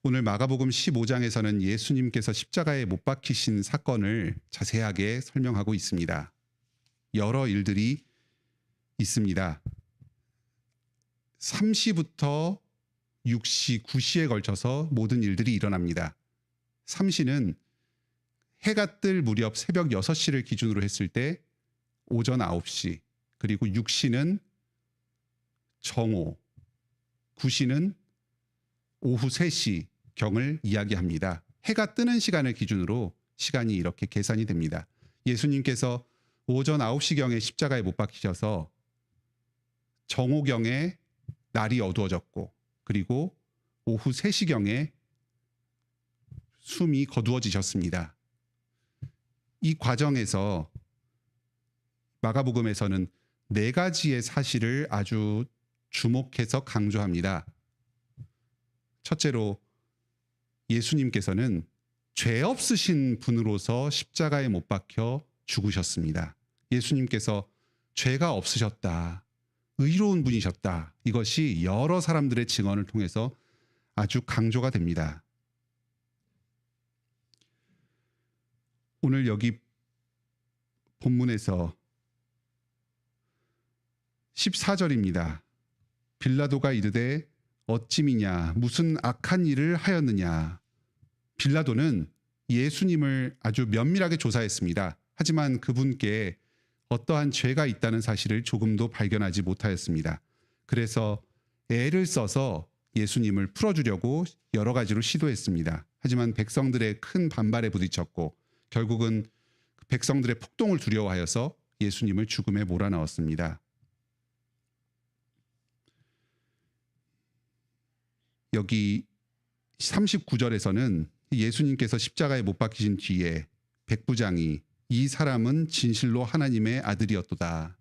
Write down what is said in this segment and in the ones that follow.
오늘 마가복음 15장에서는 예수님께서 십자가에 못 박히신 사건을 자세하게 설명하고 있습니다. 여러 일들이 있습니다. 3시부터 6시, 9시에 걸쳐서 모든 일들이 일어납니다. 3시는 해가 뜰 무렵 새벽 6시를 기준으로 했을 때 오전 9시, 그리고 6시는 정오, 9시는 오후 3시 경을 이야기합니다. 해가 뜨는 시간을 기준으로 시간이 이렇게 계산이 됩니다. 예수님께서 오전 9시경에 십자가에 못 박히셔서 정오경에 날이 어두워졌고, 그리고 오후 3시경에 숨이 거두어지셨습니다. 이 과정에서 마가복음에서는 4가지의 사실을 아주 주목해서 강조합니다. 첫째로 예수님께서는 죄 없으신 분으로서 십자가에 못 박혀 죽으셨습니다. 예수님께서 죄가 없으셨다, 의로운 분이셨다. 이것이 여러 사람들의 증언을 통해서 아주 강조가 됩니다. 오늘 여기 본문에서 14절입니다. 빌라도가 이르되 어찌미냐, 무슨 악한 일을 하였느냐. 빌라도는 예수님을 아주 면밀하게 조사했습니다. 하지만 그분께 어떠한 죄가 있다는 사실을 조금도 발견하지 못하였습니다. 그래서 애를 써서 예수님을 풀어주려고 여러 가지로 시도했습니다. 하지만 백성들의 큰 반발에 부딪혔고 결국은 백성들의 폭동을 두려워하여서 예수님을 죽음에 몰아넣었습니다. 여기 39절에서는 예수님께서 십자가에 못 박히신 뒤에 백부장이 이 사람은 진실로 하나님의 아들이었도다.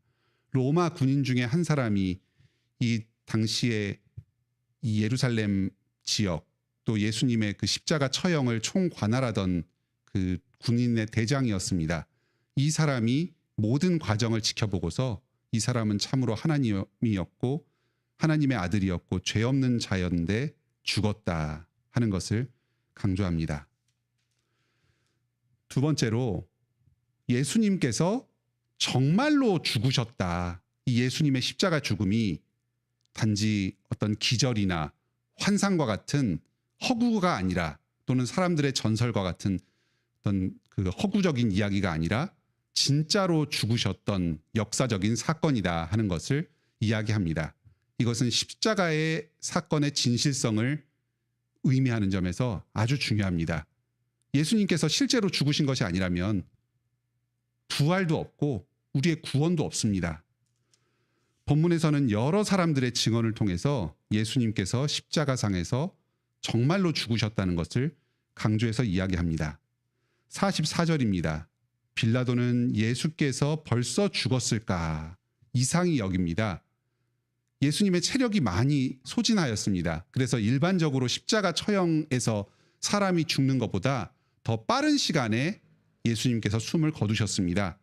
로마 군인 중에 한 사람이 이 당시에 이 예루살렘 지역 또 예수님의 그 십자가 처형을 총관할하던 그 군인의 대장이었습니다. 이 사람이 모든 과정을 지켜보고서 이 사람은 참으로 하나님이었고 하나님의 아들이었고 죄 없는 자였는데 죽었다 하는 것을 강조합니다. 두 번째로 예수님께서 정말로 죽으셨다. 이 예수님의 십자가 죽음이 단지 어떤 기절이나 환상과 같은 허구가 아니라 또는 사람들의 전설과 같은 어떤 그 허구적인 이야기가 아니라 진짜로 죽으셨던 역사적인 사건이다 하는 것을 이야기합니다. 이것은 십자가의 사건의 진실성을 의미하는 점에서 아주 중요합니다. 예수님께서 실제로 죽으신 것이 아니라면 부활도 없고 우리의 구원도 없습니다. 본문에서는 여러 사람들의 증언을 통해서 예수님께서 십자가상에서 정말로 죽으셨다는 것을 강조해서 이야기합니다. 44절입니다. 빌라도는 예수께서 벌써 죽었을까 이상히 여깁니다. 예수님의 체력이 많이 소진하였습니다. 그래서 일반적으로 십자가 처형에서 사람이 죽는 것보다 더 빠른 시간에 예수님께서 숨을 거두셨습니다.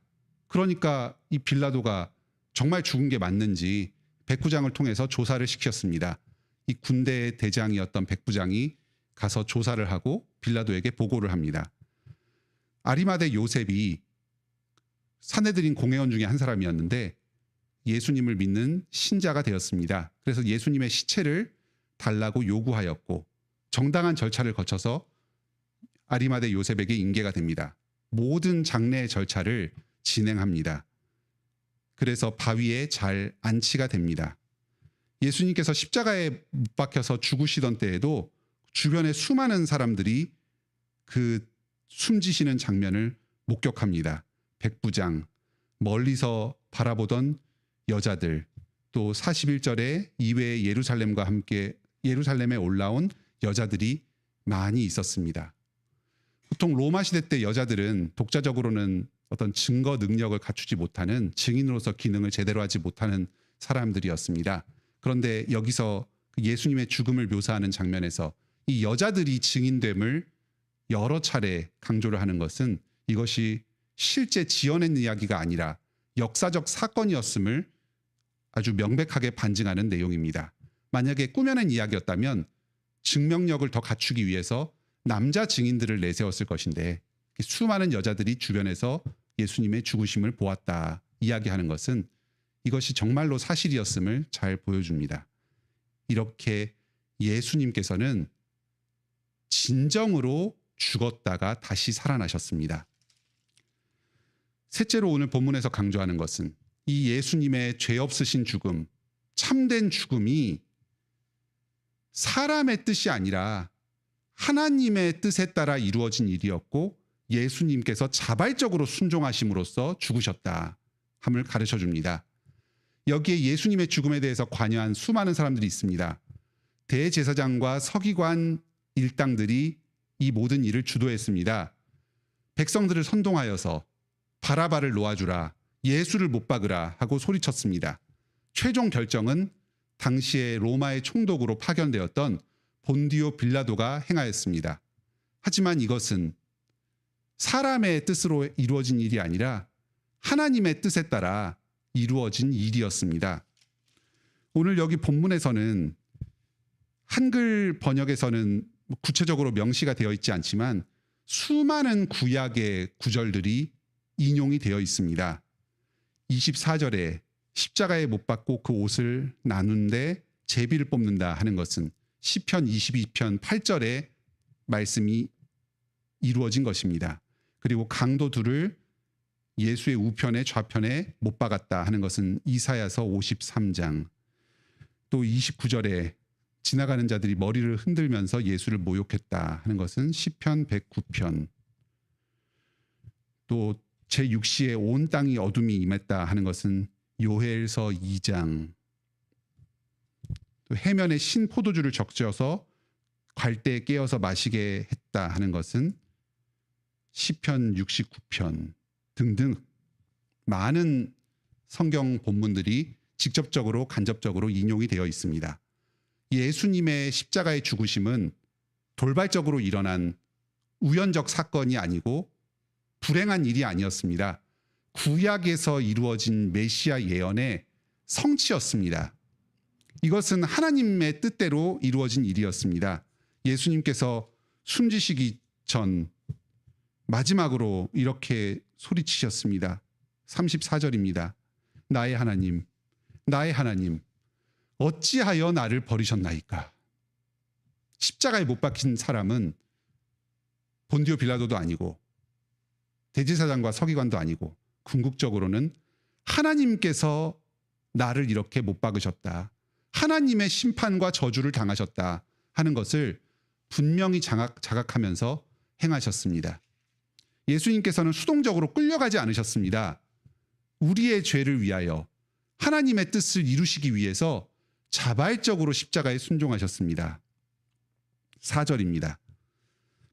그러니까 이 빌라도가 정말 죽은 게 맞는지 백부장을 통해서 조사를 시켰습니다. 이 군대 대장이었던 백부장이 가서 조사를 하고 빌라도에게 보고를 합니다. 아리마대 요셉이 산헤드린 공회원 중에 한 사람이었는데 예수님을 믿는 신자가 되었습니다. 그래서 예수님의 시체를 달라고 요구하였고 정당한 절차를 거쳐서 아리마대 요셉에게 인계가 됩니다. 모든 장례 절차를 진행합니다. 그래서 바위에 잘 안치가 됩니다. 예수님께서 십자가에 못 박혀서 죽으시던 때에도 주변에 수많은 사람들이 그 숨지시는 장면을 목격합니다. 백부장, 멀리서 바라보던 여자들, 또 41절에 이외의 예루살렘과 함께 예루살렘에 올라온 여자들이 많이 있었습니다. 보통 로마 시대 때 여자들은 독자적으로는 어떤 증거 능력을 갖추지 못하는 증인으로서 기능을 제대로 하지 못하는 사람들이었습니다. 그런데 여기서 예수님의 죽음을 묘사하는 장면에서 이 여자들이 증인됨을 여러 차례 강조를 하는 것은 이것이 실제 지어낸 이야기가 아니라 역사적 사건이었음을 아주 명백하게 반증하는 내용입니다. 만약에 꾸며낸 이야기였다면 증명력을 더 갖추기 위해서 남자 증인들을 내세웠을 것인데 수많은 여자들이 주변에서 예수님의 죽으심을 보았다 이야기하는 것은 이것이 정말로 사실이었음을 잘 보여줍니다. 이렇게 예수님께서는 진정으로 죽었다가 다시 살아나셨습니다. 셋째로 오늘 본문에서 강조하는 것은 이 예수님의 죄 없으신 죽음, 참된 죽음이 사람의 뜻이 아니라 하나님의 뜻에 따라 이루어진 일이었고 예수님께서 자발적으로 순종하심으로써 죽으셨다 함을 가르쳐 줍니다. 여기에 예수님의 죽음에 대해서 관여한 수많은 사람들이 있습니다. 대제사장과 서기관 일당들이 이 모든 일을 주도했습니다. 백성들을 선동하여서 바라바를 놓아주라, 예수를 못 박으라 하고 소리쳤습니다. 최종 결정은 당시에 로마의 총독으로 파견되었던 본디오 빌라도가 행하였습니다. 하지만 이것은 사람의 뜻으로 이루어진 일이 아니라 하나님의 뜻에 따라 이루어진 일이었습니다. 오늘 여기 본문에서는 한글 번역에서는 구체적으로 명시가 되어 있지 않지만 수많은 구약의 구절들이 인용이 되어 있습니다. 24절에 십자가에 못 박고 그 옷을 나눈데 제비를 뽑는다 하는 것은 시편 22편 8절에 말씀이 이루어진 것입니다. 그리고 강도 둘을 예수의 우편에 좌편에 못 박았다 하는 것은 이사야서 53장. 또 29절에 지나가는 자들이 머리를 흔들면서 예수를 모욕했다 하는 것은 시편 109편. 또 제6시에 온 땅이 어둠이 임했다 하는 것은 요엘서 2장. 또 해면에 신 포도주를 적셔서 갈대에 깨어서 마시게 했다 하는 것은 시편 69편 등등 많은 성경 본문들이 직접적으로 간접적으로 인용이 되어 있습니다. 예수님의 십자가의 죽으심은 돌발적으로 일어난 우연적 사건이 아니고 불행한 일이 아니었습니다. 구약에서 이루어진 메시아 예언의 성취였습니다. 이것은 하나님의 뜻대로 이루어진 일이었습니다. 예수님께서 숨지시기 전 마지막으로 이렇게 소리치셨습니다. 34절입니다. 나의 하나님, 나의 하나님, 어찌하여 나를 버리셨나이까? 십자가에 못 박힌 사람은 본디오 빌라도도 아니고 대제사장과 서기관도 아니고 궁극적으로는 하나님께서 나를 이렇게 못 박으셨다. 하나님의 심판과 저주를 당하셨다 하는 것을 분명히 자각하면서 행하셨습니다. 예수님께서는 수동적으로 끌려가지 않으셨습니다. 우리의 죄를 위하여 하나님의 뜻을 이루시기 위해서 자발적으로 십자가에 순종하셨습니다. 4절입니다.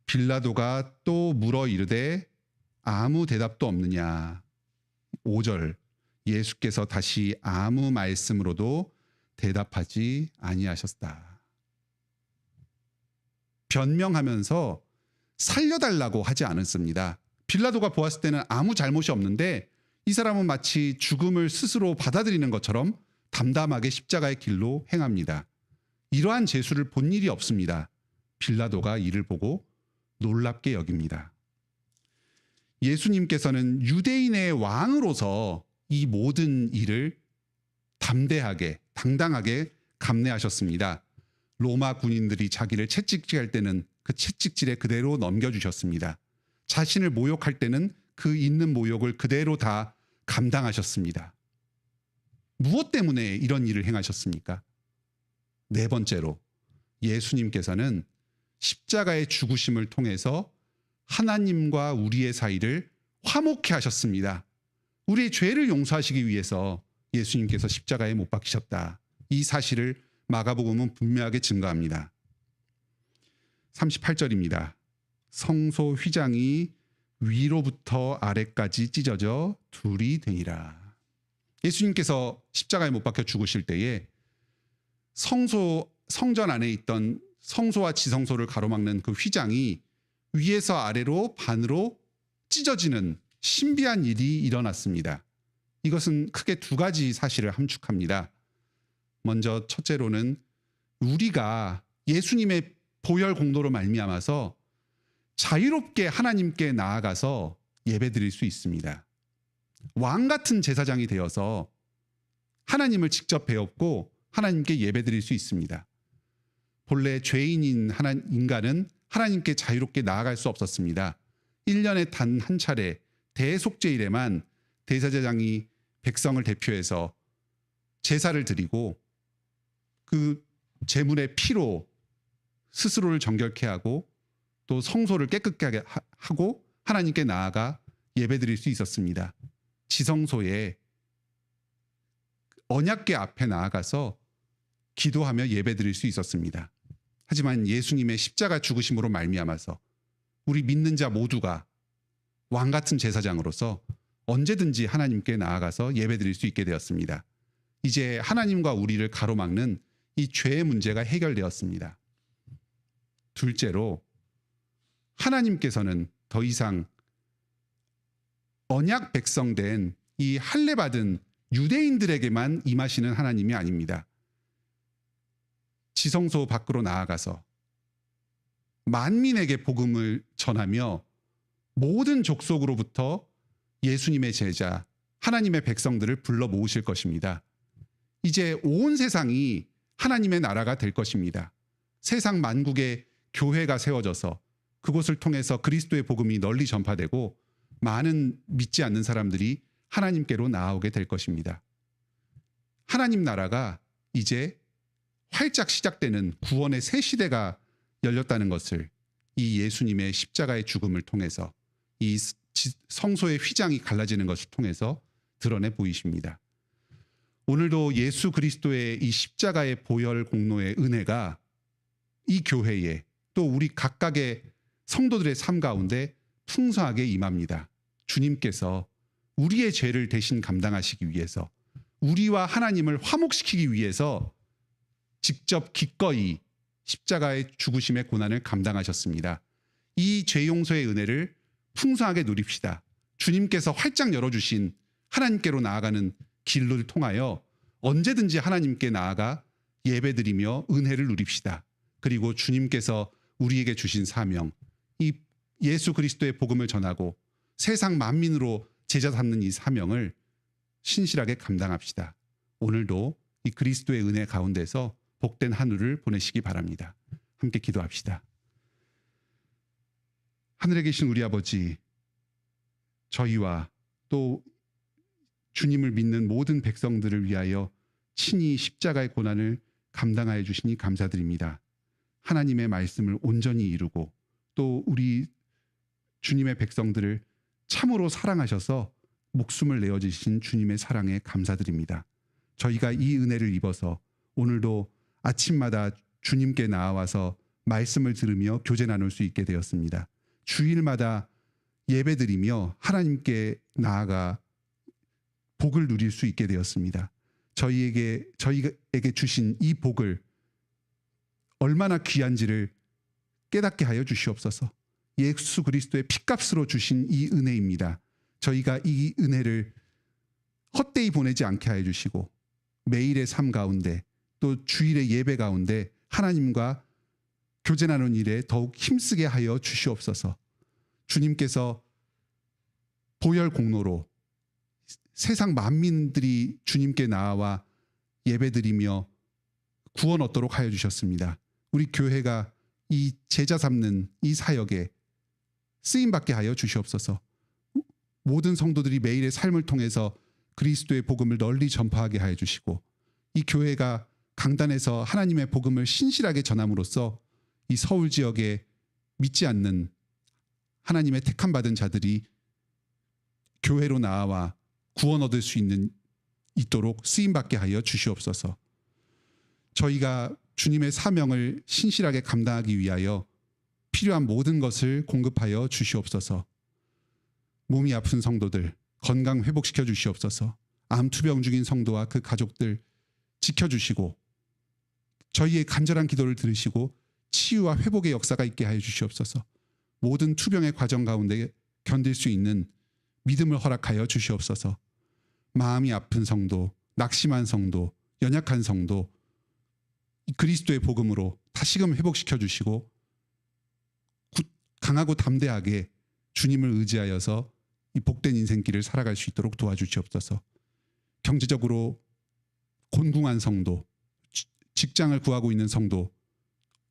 빌라도가 또 물어 이르되 아무 대답도 없느냐. 5절 예수께서 다시 아무 말씀으로도 대답하지 아니하셨다. 변명하면서 살려달라고 하지 않았습니다. 빌라도가 보았을 때는 아무 잘못이 없는데 이 사람은 마치 죽음을 스스로 받아들이는 것처럼 담담하게 십자가의 길로 행합니다. 이러한 제수를 본 일이 없습니다. 빌라도가 이를 보고 놀랍게 여깁니다. 예수님께서는 유대인의 왕으로서 이 모든 일을 담대하게 당당하게 감내하셨습니다. 로마 군인들이 자기를 채찍질할 때는 그 채찍질에 그대로 넘겨주셨습니다. 자신을 모욕할 때는 그 있는 모욕을 그대로 다 감당하셨습니다. 무엇 때문에 이런 일을 행하셨습니까? 네 번째로 예수님께서는 십자가의 죽으심을 통해서 하나님과 우리의 사이를 화목케 하셨습니다. 우리의 죄를 용서하시기 위해서 예수님께서 십자가에 못 박히셨다. 이 사실을 마가복음은 분명하게 증거합니다. 38절입니다. 성소 휘장이 위로부터 아래까지 찢어져 둘이 되니라. 예수님께서 십자가에 못 박혀 죽으실 때에 성전 안에 있던 성소와 지성소를 가로막는 그 휘장이 위에서 아래로 반으로 찢어지는 신비한 일이 일어났습니다. 이것은 크게 두 가지 사실을 함축합니다. 먼저 첫째로는 우리가 예수님의 보혈 공로로 말미암아서 자유롭게 하나님께 나아가서 예배드릴 수 있습니다. 왕 같은 제사장이 되어서 하나님을 직접 배웠고 하나님께 예배드릴 수 있습니다. 본래 죄인인 인간은 하나님께 자유롭게 나아갈 수 없었습니다. 1년에 단 한 차례 대속죄일에만 대제사장이 백성을 대표해서 제사를 드리고 그 제물의 피로 스스로를 정결케 하고 또 성소를 깨끗하게 하고 하나님께 나아가 예배드릴 수 있었습니다. 지성소에 언약궤 앞에 나아가서 기도하며 예배드릴 수 있었습니다. 하지만 예수님의 십자가 죽으심으로 말미암아서 우리 믿는 자 모두가 왕 같은 제사장으로서 언제든지 하나님께 나아가서 예배드릴 수 있게 되었습니다. 이제 하나님과 우리를 가로막는 이 죄의 문제가 해결되었습니다. 둘째로 하나님께서는 더 이상 언약 백성된 이 할례 받은 유대인들에게만 임하시는 하나님이 아닙니다. 지성소 밖으로 나아가서 만민에게 복음을 전하며 모든 족속으로부터 예수님의 제자, 하나님의 백성들을 불러 모으실 것입니다. 이제 온 세상이 하나님의 나라가 될 것입니다. 세상 만국에 교회가 세워져서 그곳을 통해서 그리스도의 복음이 널리 전파되고 많은 믿지 않는 사람들이 하나님께로 나아오게 될 것입니다. 하나님 나라가 이제 활짝 시작되는 구원의 새 시대가 열렸다는 것을 이 예수님의 십자가의 죽음을 통해서 이 성소의 휘장이 갈라지는 것을 통해서 드러내 보이십니다. 오늘도 예수 그리스도의 이 십자가의 보혈 공로의 은혜가 이 교회에 또 우리 각각의 성도들의 삶 가운데 풍성하게 임합니다. 주님께서 우리의 죄를 대신 감당하시기 위해서 우리와 하나님을 화목시키기 위해서 직접 기꺼이 십자가의 죽으심의 고난을 감당하셨습니다. 이 죄 용서의 은혜를 풍성하게 누립시다. 주님께서 활짝 열어주신 하나님께로 나아가는 길을 통하여 언제든지 하나님께 나아가 예배드리며 은혜를 누립시다. 그리고 주님께서 우리에게 주신 사명, 이 예수 그리스도의 복음을 전하고 세상 만민으로 제자 삼는 이 사명을 신실하게 감당합시다. 오늘도 이 그리스도의 은혜 가운데서 복된 하루를 보내시기 바랍니다. 함께 기도합시다. 하늘에 계신 우리 아버지, 저희와 또 주님을 믿는 모든 백성들을 위하여 친히 십자가의 고난을 감당하여 주시니 감사드립니다. 하나님의 말씀을 온전히 이루고 또 우리 주님의 백성들을 참으로 사랑하셔서 목숨을 내어주신 주님의 사랑에 감사드립니다. 저희가 이 은혜를 입어서 오늘도 아침마다 주님께 나와서 말씀을 들으며 교제 나눌 수 있게 되었습니다. 주일마다 예배드리며 하나님께 나아가 복을 누릴 수 있게 되었습니다. 저희에게 주신 이 복을 얼마나 귀한지를 깨닫게 하여 주시옵소서. 예수 그리스도의 피값으로 주신 이 은혜입니다. 저희가 이 은혜를 헛되이 보내지 않게 하여 주시고 매일의 삶 가운데 또 주일의 예배 가운데 하나님과 교제 나누는 일에 더욱 힘쓰게 하여 주시옵소서. 주님께서 보혈 공로로 세상 만민들이 주님께 나와 예배드리며 구원 얻도록 하여 주셨습니다. 우리 교회가 이 제자 삼는 이 사역에 쓰임받게 하여 주시옵소서. 모든 성도들이 매일의 삶을 통해서 그리스도의 복음을 널리 전파하게 하여 주시고 이 교회가 강단에서 하나님의 복음을 신실하게 전함으로써 이 서울 지역에 믿지 않는 하나님의 택함 받은 자들이 교회로 나와 구원 얻을 수 있도록 쓰임받게 하여 주시옵소서. 저희가 주님의 사명을 신실하게 감당하기 위하여 필요한 모든 것을 공급하여 주시옵소서. 몸이 아픈 성도들 건강 회복시켜 주시옵소서. 암 투병 중인 성도와 그 가족들 지켜주시고 저희의 간절한 기도를 들으시고 치유와 회복의 역사가 있게 하여 주시옵소서. 모든 투병의 과정 가운데 견딜 수 있는 믿음을 허락하여 주시옵소서. 마음이 아픈 성도, 낙심한 성도, 연약한 성도, 그리스도의 복음으로 다시금 회복시켜 주시고 강하고 담대하게 주님을 의지하여서 이 복된 인생길을 살아갈 수 있도록 도와주시옵소서. 경제적으로 곤궁한 성도, 직장을 구하고 있는 성도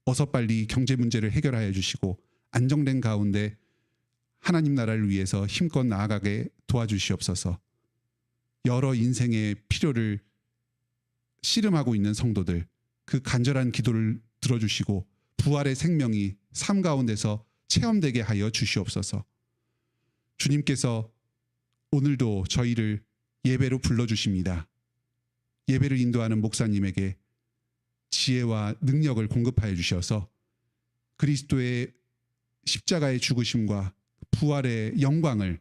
어서 빨리 경제 문제를 해결하여 주시고 안정된 가운데 하나님 나라를 위해서 힘껏 나아가게 도와주시옵소서. 여러 인생의 필요를 씨름하고 있는 성도들 그 간절한 기도를 들어주시고 부활의 생명이 삶 가운데서 체험되게 하여 주시옵소서. 주님께서 오늘도 저희를 예배로 불러주십니다. 예배를 인도하는 목사님에게 지혜와 능력을 공급하여 주셔서 그리스도의 십자가의 죽으심과 부활의 영광을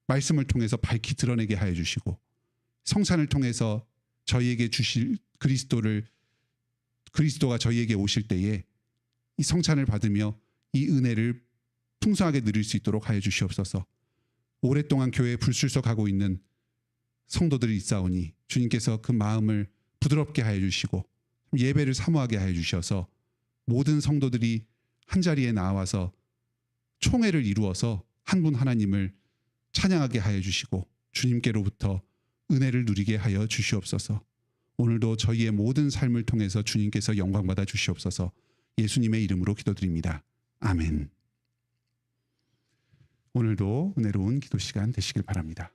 말씀을 통해서 밝히 드러내게 하여 주시고 성찬을 통해서 저희에게 주실 그리스도가 저희에게 오실 때에 이 성찬을 받으며 이 은혜를 풍성하게 누릴 수 있도록 하여 주시옵소서. 오랫동안 교회에 불출석하고 있는 성도들이 있사오니 주님께서 그 마음을 부드럽게 하여 주시고 예배를 사모하게 하여 주셔서 모든 성도들이 한자리에 나와서 총회를 이루어서 한 분 하나님을 찬양하게 하여 주시고 주님께로부터 은혜를 누리게 하여 주시옵소서. 오늘도 저희의 모든 삶을 통해서 주님께서 영광받아 주시옵소서. 예수님의 이름으로 기도드립니다. 아멘. 오늘도 은혜로운 기도 시간 되시길 바랍니다.